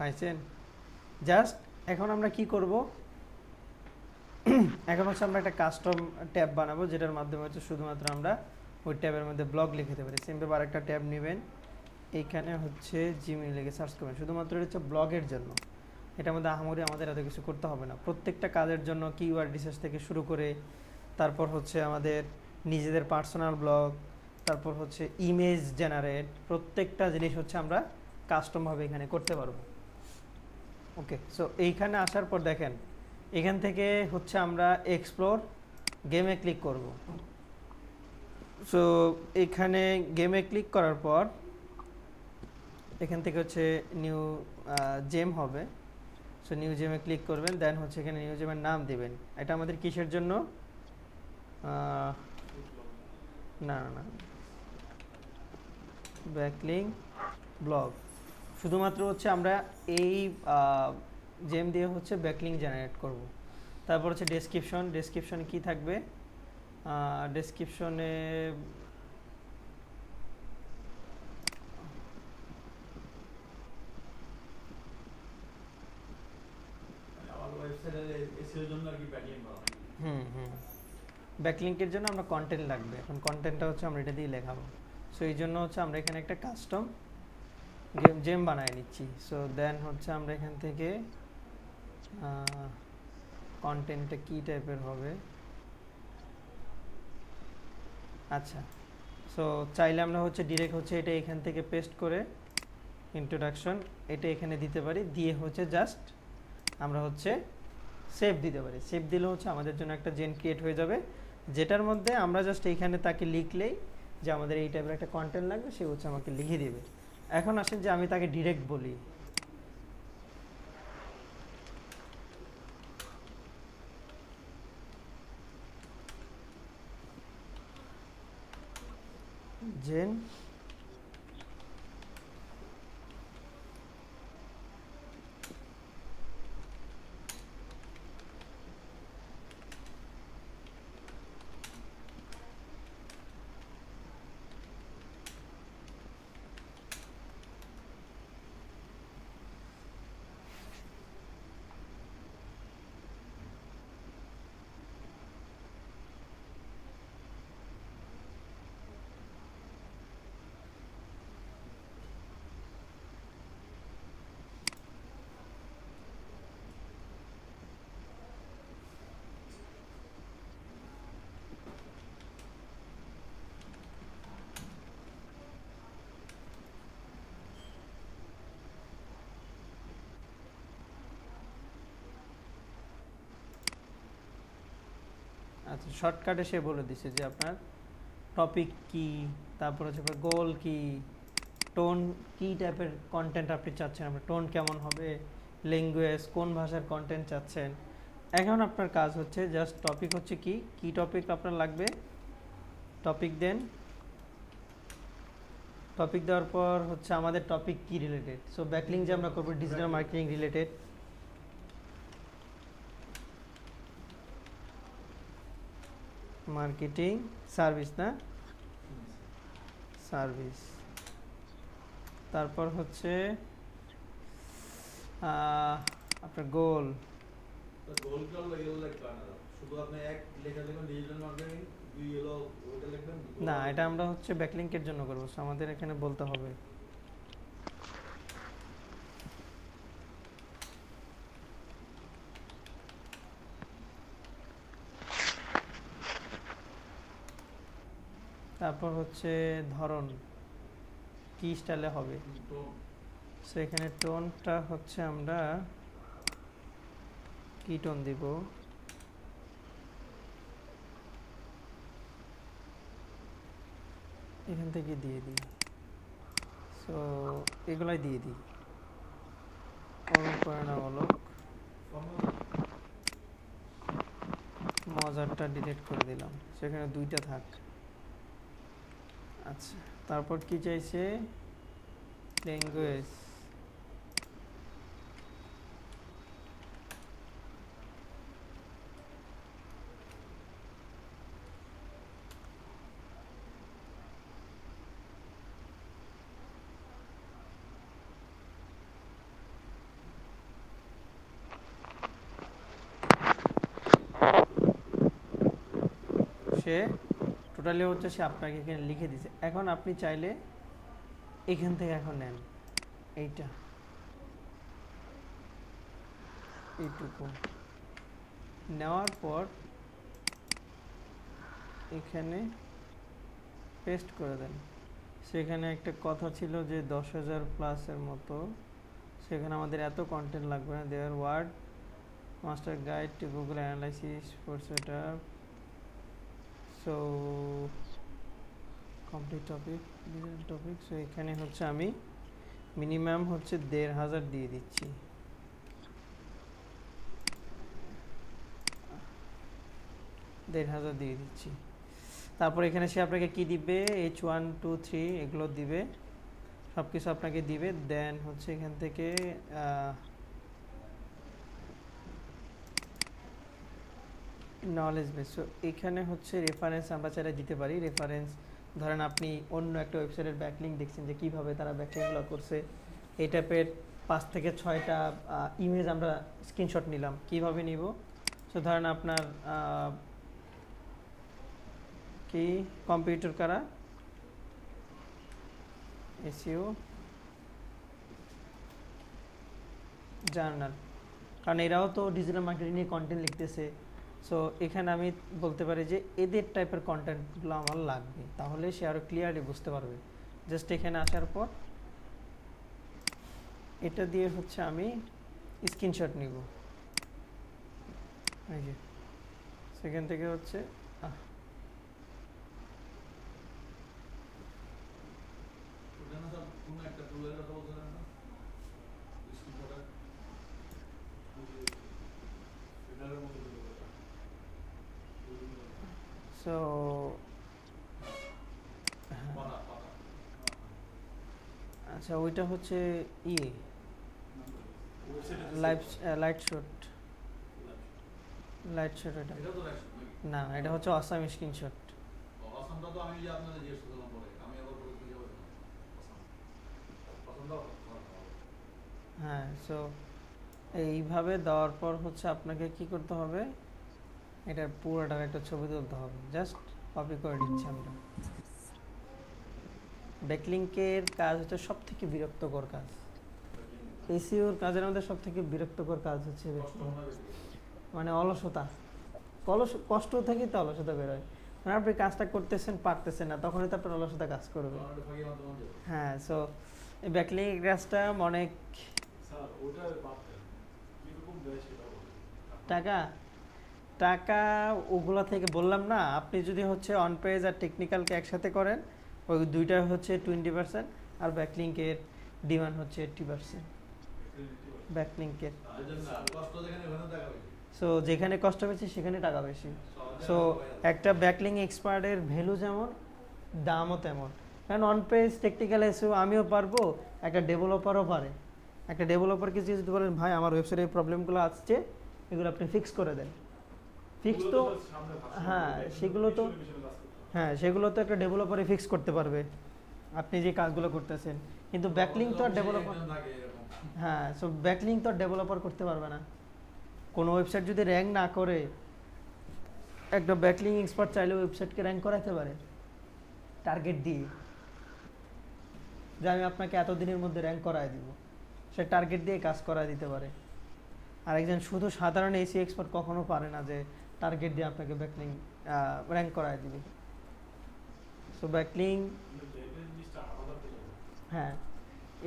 পাইছেন। জাস্ট এখন আমরা কি করব, এখন হচ্ছে আমরা একটা কাস্টম ট্যাব বানাবো, যেটার মাধ্যমে হচ্ছে শুধুমাত্র আমরা ওই ট্যাবের মধ্যে ব্লগ লিখে দিতে পারি। সিম্পল আরেকটা ট্যাব নেবেন, এইখানে হচ্ছে জিমেইল লিখে সার্চ করবেন, শুধুমাত্র এটা হচ্ছে ব্লগের জন্য। এটার মধ্যে আহামরি আমাদের এত কিছু করতে হবে না। প্রত্যেকটা কাজের জন্য কিওয়ার্ড রিসার্চ থেকে শুরু করে, তারপর হচ্ছে আমাদের নিজেদের পার্সোনাল ব্লগ, তারপর হচ্ছে ইমেজ জেনারেট, প্রত্যেকটা জিনিস হচ্ছে আমরা কাস্টমভাবে এখানে করতে পারবো। ওকে, সো এইখানে আসার পর দেখেন এখান থেকে হচ্ছে আমরা এক্সপ্লোর গেমে ক্লিক করব। সো এখানে গেমে ক্লিক করার পর এখান থেকে হচ্ছে নিউ জেম হবে। সো নিউ জেমে ক্লিক করবেন, দেন হচ্ছে এখানে নিউ জেমের নাম দিবেন। এটা আমাদের কিসের জন্য, না না না, ব্যাকলিঙ্ক ব্লগ। শুধুমাত্র হচ্ছে আমরা এই জেম দিয়ে হচ্ছে ব্যাকলিঙ্ক জেনারেট করব। তারপর হচ্ছে ডেসক্রিপশনে কি থাকবে, ডেসক্রিপশনে ব্যাকলিঙ্কের জন্য আমরা কন্টেন্ট লাগবে। এখন কন্টেন্টটা হচ্ছে আমরা এটা দিয়ে লেখাবো। সো এই জন্য হচ্ছে আমরা এখানে একটা কাস্টম জেম বানায় নিচ্ছি। সো দেন হচ্ছে আমরা এখান থেকে কন্টেন্টটা কি টাইপের হবে, আচ্ছা। সো চাইলে আমরা হচ্ছে ডিরেক্ট হচ্ছে এটা এখান থেকে পেস্ট করে ইন্ট্রোডাকশন এটা এখানে দিতে পারি, দিয়ে হচ্ছে জাস্ট আমরা হচ্ছে সেভ দিতে পারি। সেভ দিলে হচ্ছে আমাদের জন্য একটা জেন ক্রিয়েট হয়ে যাবে, যেটার মধ্যে আমরা জাস্ট এইখানে তাকে লিখলেই যে আমাদের এই টাইপের একটা কন্টেন্ট লাগবে, সে হচ্ছে আমাকে লিখে দেবে। এখন আসেন যে আমি তাকে ডিরেক্ট বলি, জেন আচ্ছা শর্টকাটে সে বলে দিছে যে আপনার টপিক কি, তারপর হচ্ছে গোল কি, টোন কি টাইপের কন্টেন্ট আপনি চাচ্ছেন, আপনার টোন কেমন হবে, ল্যাঙ্গুয়েজ কোন ভাষার কন্টেন্ট চাচ্ছেন। এখন আপনার কাজ হচ্ছে জাস্ট টপিক হচ্ছে কি টপিক আপনার লাগবে, টপিক দেন। টপিক দেওয়ার পর হচ্ছে আমাদের টপিক কি রিলেটেড। সো ব্যাকলিঙ্ক যে আমরা করবো digital marketing related, marketing service না সার্ভিস। তারপর হচ্ছে আপনার গোল, না এটা আমরা হচ্ছে ব্যাকলিঙ্কের জন্য করবো, আমাদের এখানে বলতে হবে তারপর হচ্ছে ধরন কি স্টাইলে হবে। সো এখানে টোনটা হচ্ছে আমরা কি টোন দিব, এখান থেকে দিয়ে দিই। সো এগুলাই দিয়ে দিই, অনুপ্রেরণামূলক, মজারটা ডিলিট করে দিলাম, সেখানে দুইটা থাক। আচ্ছা তারপর কি চাইছে, ল্যাঙ্গুয়েজ, সে টোটালি হচ্ছে সে আপনাকে এখানে লিখে দিছে। এখন আপনি চাইলে এখান থেকে এখন নেন এইটা, এইটুকু নেওয়ার পর এখানে পেস্ট করে দেন। সেখানে একটা কথা ছিল যে 10,000 প্লাসের মতো, সেখানে আমাদের এত কন্টেন্ট লাগবে না। There word master guide to Google analysis for setup, so complete topic digital topic. So এখানে হচ্ছে আমি মিনিমাম হচ্ছে 1,500 দিয়ে দিচ্ছি। দিয়ে দিচ্ছি। তারপর এখানে সে আপনাকে কি দিবে, H1 2 3 এগুলো দিবে। সব কিছু আপনাকে দিবে। দেন হচ্ছে এখান থেকে নলেজ বেস। সো এখানে হচ্ছে রেফারেন্স আমরা চাইলে দিতে পারি। রেফারেন্স ধরেন আপনি অন্য একটা ওয়েবসাইটের ব্যাকলিঙ্ক দেখছেন যে কীভাবে তারা ব্যাকলিঙ্কগুলো করছে, এই টাইপের 5 থেকে 6টা ইমেজ আমরা স্ক্রিনশট নিলাম। কিভাবে নিব? সো ধরেন আপনার কি কম্পিউটার কারা এসইও জার্নাল, কারণ এরাও তো ডিজিটাল মার্কেটিং নিয়ে কন্টেন্ট লিখতেছে। সো এখানে আমি বলতে পারি যে এদের টাইপের কন্টেন্টগুলো আমার লাগবে, তাহলে সে আরও ক্লিয়ারলি বুঝতে পারবে। জাস্ট এখানে আসার পর এটা দিয়ে হচ্ছে আমি স্ক্রিনশট নিব, এই যে সেখান থেকে হচ্ছে সো আচ্ছা ওইটা হচ্ছে লাইট শট এটা না, এটা হচ্ছে অসাম স্ক্রিনশট। হ্যাঁ, সো এইভাবে দেওয়ার পর হচ্ছে আপনাকে কি করতে হবে, এটার পুরোটার একটা ছবি তুলতে হবে। জাস্ট কপি করে দিচ্ছি আমরা। ব্যাকলিংকের কাজ হচ্ছে সব থেকে বিরক্তকর কাজ। এসইওর কাজের মধ্যে সব থেকে বিরক্তকর কাজ হচ্ছে মানে অলসতা। কষ্ট থেকেই তো অলসতা বেরোয়। মানে আপনি কাজটা করতেছেন, পারতেছেন না, তখনই তো আপনার অলসতা কাজ করবে। হ্যাঁ, সো এই ব্যাকলিং কাজটা অনেক টাকা ওগুলা থেকে বললাম না। আপনি যদি হচ্ছে অন পেজ আর টেকনিক্যালকে একসাথে করেন, ওই দুইটা হচ্ছে 20%, আর ব্যাকলিংকের ডিমান্ড হচ্ছে 80%। ব্যাকলিংকের সো যেখানে কষ্ট বেশি সেখানে টাকা বেশি। সো একটা ব্যাকলিং এক্সপার্টের ভ্যালু যেমন, দামও তেমন। কারণ অন পেজ টেকনিক্যাল এসেও আমিও পারবো, একটা ডেভেলপারও পারে। একটা ডেভেলপারকে যদি বলেন ভাই আমার ওয়েবসাইটে এই প্রবলেমগুলো আসছে, এগুলো আপনি ফিক্স করে দেন, ফিক্স তো হ্যাঁ সেগুলো তো একটা ডেভেলপারই ফিক্স করতে পারবে আপনি যে কাজগুলো করতেছেন। কিন্তু ব্যাকলিং তো আর ডেভেলপার সো ব্যাকলিং তো আর ডেভেলপার করতে পারবে না। কোনো ওয়েবসাইট যদি র্যাঙ্ক না করে, একটা ব্যাকলিং এক্সপার্ট চাইলে ওয়েবসাইটকে র্যাঙ্ক করাতে পারে টার্গেট দিয়ে, যে আমি আপনাকে এতদিনের মধ্যে র্যাঙ্ক করায় দিব, সে টার্গেট দিয়ে কাজ করায় দিতে পারে। আর একজন শুধু সাধারণ এসি এক্সপার্ট কখনো পারে না যে টার্গেট দিয়ে আপনাকে ব্যাকলিং র্যাঙ্ক করায় দিবে। সো ব্যাকলিং হ্যাঁ,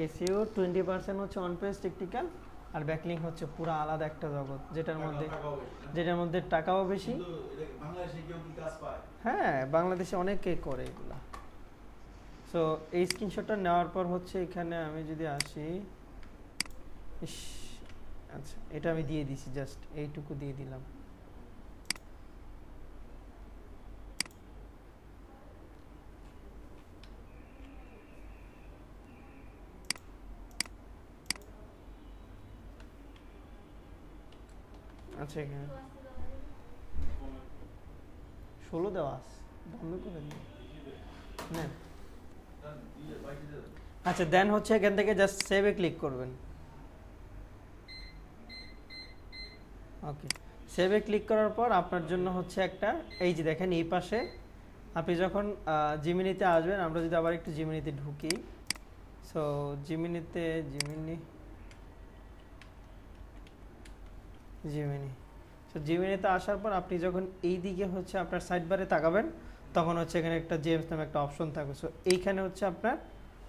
এসইও 20% হচ্ছে অন পেজ টেকনিক্যাল, আর ব্যাকলিং হচ্ছে পুরো আলাদা একটা জগৎ, যেটার মধ্যে টাকাও বেশি। হ্যাঁ, বাংলাদেশে অনেকে করে এগুলা। সো এই স্ক্রিনশটটা নেওয়ার পর হচ্ছে এখানে আমি যদি আসি, আচ্ছা এটা আমি দিয়ে দিছি, জাস্ট এইটুকু দিয়ে দিলাম। আচ্ছা এখানে 16 দেওয়া আছে, বন্ধ করে দিন। আচ্ছা দেন হচ্ছে এখান থেকে জাস্ট সেভে ক্লিক করবেন। ওকে, সেভে ক্লিক করার পর আপনার জন্য হচ্ছে একটা, এই যে দেখেন এই পাশে আপনি যখন জিমিনিতে আসবেন, আমরা যদি আবার একটু জিমিনিতে ঢুকি, সো জিমিনি সো জিমিনিতে আসার পর আপনি যখন এই দিকে হচ্ছে আপনার সাইড বারে তাকাবেন, তখন হচ্ছে এখানে একটা জেমস নামে একটা অপশন থাকবে। সো এইখানে হচ্ছে আপনার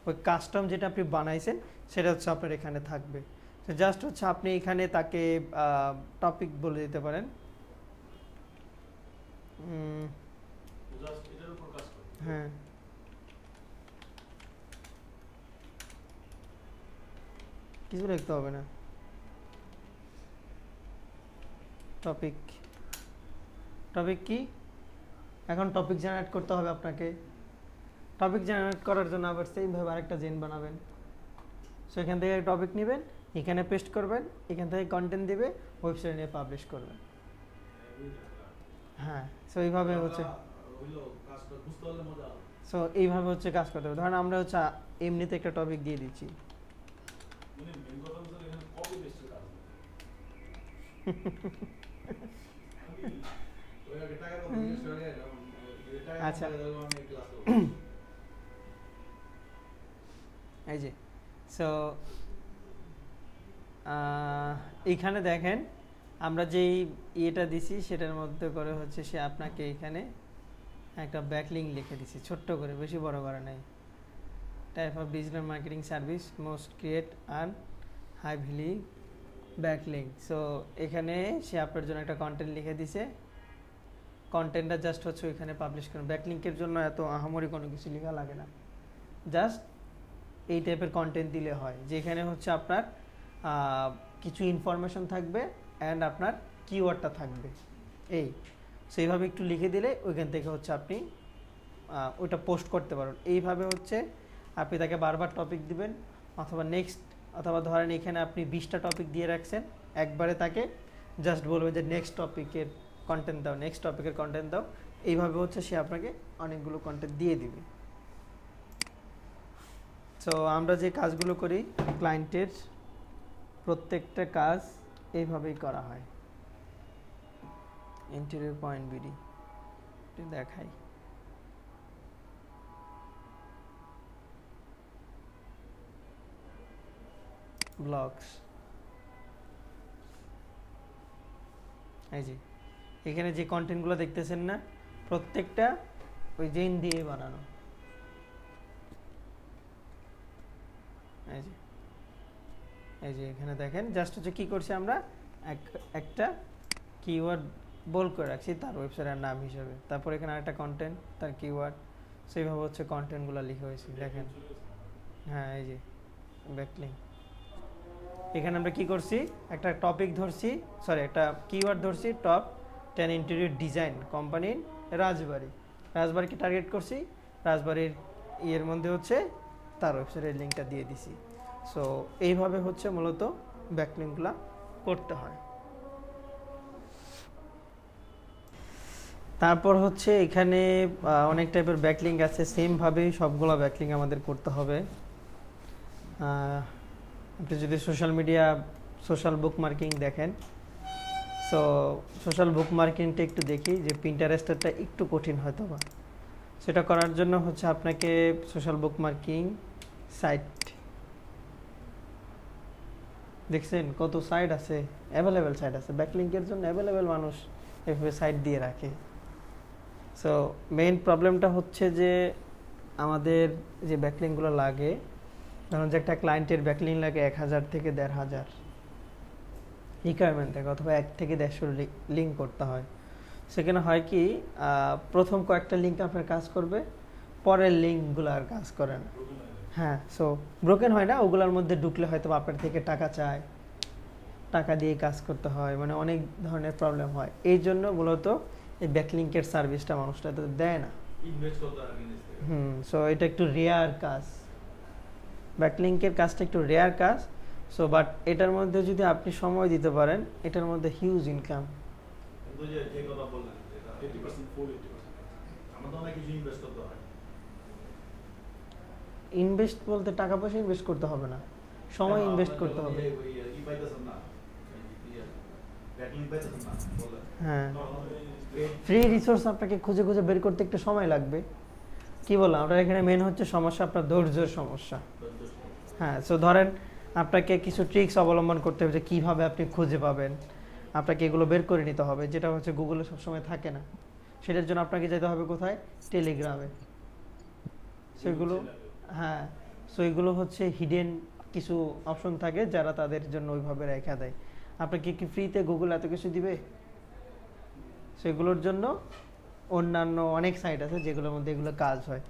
ওই কাস্টম যেটা আপনি বানাইছেন সেটা হচ্ছে আপনার এখানে থাকবে। তো জাস্ট হচ্ছে আপনি এখানে তাকে টপিক বলে দিতে পারেন। হ্যাঁ, কিছু লিখতে হবে না। টপিক কি, এখন টপিক জেনারেট করতে হবে আপনাকে। টপিক জেনারেট করার জন্য আবার সেম ভাবে আরেকটা জেন বানাবেন। সো এখান থেকে টপিক নেবেন, এখানে পেস্ট করবেন, এখান থেকে কন্টেন্ট দিবে, ওয়েবসাইটে নিয়ে পাবলিশ করবেন। হ্যাঁ, সো এইভাবে হচ্ছে এইভাবে হচ্ছে কাজ করতে হবে। ধরেন আমরা হচ্ছে এমনিতে একটা টপিক দিয়ে দিচ্ছি, আচ্ছা এই যে সো এইখানে দেখেন আমরা যেই ইয়েটা দিছি সেটার মধ্যে করে হচ্ছে সে আপনাকে এখানে একটা ব্যাকলিঙ্ক লিখে দিছি ছোট্ট করে, বেশি বড় করে নাই। Type of digital marketing service most create and high value backlink. So এখানে সে আপনার জন্য একটা কন্টেন্ট লিখে দিছে, কন্টেন্টটা জাস্ট হচ্ছে ওইখানে পাবলিশ করুন। ব্যাকলিঙ্কের জন্য এত আহামরি কোনো কিছু লেখা লাগে না, জাস্ট এই টাইপের কন্টেন্ট দিলে হয়, যেখানে হচ্ছে আপনার কিছু ইনফরমেশন থাকবে অ্যান্ড আপনার কিওয়ার্ডটা থাকবে এই। সো এইভাবে একটু লিখে দিলে ওইখান থেকে হচ্ছে আপনি ওইটা পোস্ট করতে পারেন। এইভাবে হচ্ছে আপনি তাকে বারবার টপিক দিবেন, অথবা নেক্সট, অথবা ধরেন এখানে আপনি 20টা টপিক দিয়ে রাখছেন, একবারে তাকে জাস্ট বলবেন যে নেক্সট টপিকের কন্টেন্ট দাও, নেক্সট টপিকের কন্টেন্ট দাও। এইভাবে হচ্ছে সে আপনাকে অনেকগুলো কন্টেন্ট দিয়ে দিবে। সো আমরা যে কাজগুলো করি ক্লায়েন্টের প্রত্যেকটা কাজ এইভাবেই করা হয়। ইন্টেরিয়র পয়েন্ট বিডি দেখাই, ব্লগস, এই যে এখানে যে কন্টেন্টগুলো দেখতেছেন না, প্রত্যেকটা ওই জেন দিয়ে বানানো। এই যে এখানে দেখেন জাস্ট হচ্ছে কি করছি আমরা, একটা কিওয়ার্ড বোল্ড করে রাখছি তার ওয়েবসাইটের নাম হিসেবে, তারপর এখানে আরেকটা কন্টেন্ট তার কিওয়ার্ড, সেইভাবে হচ্ছে কন্টেন্টগুলো লিখে হয়েছে দেখেন। হ্যাঁ, এই যে ব্যাকলিঙ্ক, এখানে আমরা কি করছি, একটা টপিক ধরছি, সরি একটা কিওয়ার্ড ধরছি, টপ 10 ইন্টেরিয়র ডিজাইন কোম্পানি রাজবাড়িকে টার্গেট করছি, রাজবাড়ির ইয়ের মধ্যে হচ্ছে তার ওয়েবসাইটের লিঙ্কটা দিয়ে দিছি। সো এইভাবে হচ্ছে মূলত ব্যাকলিঙ্কগুলো করতে হয়। তারপর হচ্ছে এখানে অনেক টাইপের ব্যাকলিঙ্ক আছে, সেমভাবেই সবগুলো ব্যাকলিঙ্ক আমাদের করতে হবে। আপনি যদি সোশ্যাল মিডিয়া সোশ্যাল বুক মার্কিং দেখেন, সো সোশ্যাল বুক মার্কিংটা একটু দেখি যে পিন্টারেস্টটা একটু কঠিন হয়তো বা, সেটা করার জন্য হচ্ছে আপনাকে সোশ্যাল বুক মার্কিং সাইট দেখছেন কত সাইট আছে, অ্যাভেলেবেল সাইট আছে ব্যাকলিঙ্কের জন্য, অ্যাভেলেবেল মানুষ এভাবে সাইট দিয়ে রাখে। সো মেইন প্রবলেমটা হচ্ছে যে আমাদের যে ব্যাকলিঙ্কগুলো লাগে, ধরুন যে একটা ক্লায়েন্টের ব্যাকলিঙ্ক লাগে 1000 থেকে 1500 রিকোয়ারমেন্ট থাকে, অথবা 1 থেকে 150 লিঙ্ক করতে হয়। সেখানে হয় কি প্রথম কয়েকটা লিঙ্ক আপনার কাজ করবে, পরের লিঙ্কগুলো আর কাজ করে না। হ্যাঁ, সো ব্রোকেন হয় না, ওগুলোর মধ্যে ঢুকলে হয়তো আপনার থেকে টাকা চায়, টাকা দিয়ে কাজ করতে হয়, মানে অনেক ধরনের প্রবলেম হয়। এই জন্য মূলত এই ব্যাকলিঙ্কের সার্ভিসটা মানুষটা তো দেয় না। সো এটা একটু রেয়ার কাজ, ব্যাকলিঙ্কের কাজটা একটু রেয়ার কাজ। সো বাট এটার মধ্যে যদি আপনি সময় দিতে পারেন, এটার মধ্যে হিউজ ইনকাম। ইনভেস্ট বলতে টাকা পয়সা ইনভেস্ট করতে হবে না, সময় ইনভেস্ট করতে হবে। হ্যাঁ, ফ্রি রিসোর্স আপনাকে খুঁজে খুঁজে বের করতে একটু সময় লাগবে। কি বললাম, আপনার এখানে মেন হচ্ছে সমস্যা আপনার ধৈর্যের সমস্যা। হ্যাঁ, সো ধরেন আপনাকে কিছু ট্রিক্স অবলম্বন করতে হবে যে কীভাবে আপনি খুঁজে পাবেন, আপনাকে এগুলো বের করে নিতে হবে, যেটা হচ্ছে গুগলে সবসময় থাকে না। সেটার জন্য আপনাকে যেতে হবে কোথায়, টেলিগ্রামে। সেগুলো হ্যাঁ, সো এগুলো হচ্ছে হিডেন কিছু অপশন থাকে যারা তাদের জন্য ওইভাবে রেখা দেয়। আপনাকে কি ফ্রিতে গুগল এত কিছু দিবে? সেগুলোর জন্য অন্যান্য অনেক সাইট আছে যেগুলোর মধ্যে এগুলো কাজ হয়।